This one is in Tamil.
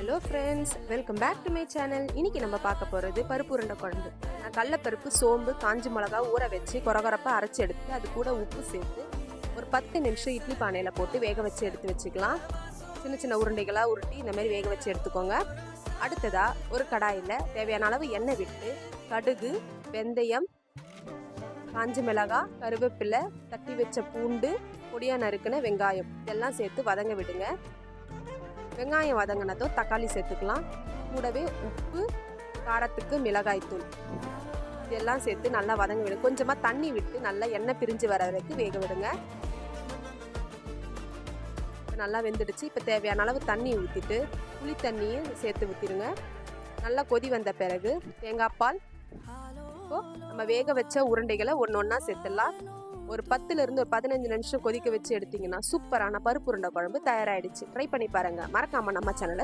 Hello friends, welcome back to my channel. இன்னைக்கு நம்ம பார்க்க போகிறது பருப்பு உருண்டை குழம்பு. நான் கடலைப்பருப்பு, சோம்பு, காஞ்சி மிளகா ஊற வச்சு கொரகொரப்பாக அரைச்சி எடுத்து அது கூட உப்பு சேர்த்து ஒரு 10 நிமிஷம் இட்லி பானையில் போட்டு வேக வச்சு எடுத்து வச்சுக்கலாம். சின்ன சின்ன உருண்டைகளாக உருட்டி இந்த மாதிரி வேக வச்சு எடுத்துக்கோங்க. அடுத்ததாக ஒரு கடாயில் தேவையான அளவு எண்ணெய் விட்டு கடுகு, வெந்தயம், காஞ்சி மிளகாய், கருவேப்பிலை, தட்டி வச்ச பூண்டு, பொடியாக நறுக்கின வெங்காயம் இதெல்லாம் சேர்த்து வதங்க விடுங்க. வெங்காயம் வதங்கினதும் தக்காளி சேர்த்துக்கலாம். கூடவே உப்பு, காரத்துக்கு மிளகாய்த்தூள் இதெல்லாம் சேர்த்து நல்லா வதங்க விடுங்க. கொஞ்சமாக தண்ணி விட்டு நல்லா எண்ணெய் பிரிஞ்சு வர வரைக்கும் வேக விடுங்க. நல்லா வெந்துடுச்சு. இப்போ தேவையான அளவு தண்ணி ஊற்றிட்டு புளி தண்ணியை சேர்த்து ஊற்றிடுங்க. நல்லா கொதி வந்த பிறகு தேங்காய் பால். நம்ம வேக வச்ச உருண்டைகளை ஒன்று ஒன்றா சேர்த்துடலாம். ஒரு 10லிருந்து ஒரு 15 நிமிஷம் கொதிக்க வச்சு எடுத்தீங்கன்னா சூப்பரான பருப்பு உருண்டை குழம்பு தயாராகிடுச்சு. ட்ரை பண்ணி பாருங்கள். மறக்காமல் நம்ம சேனலை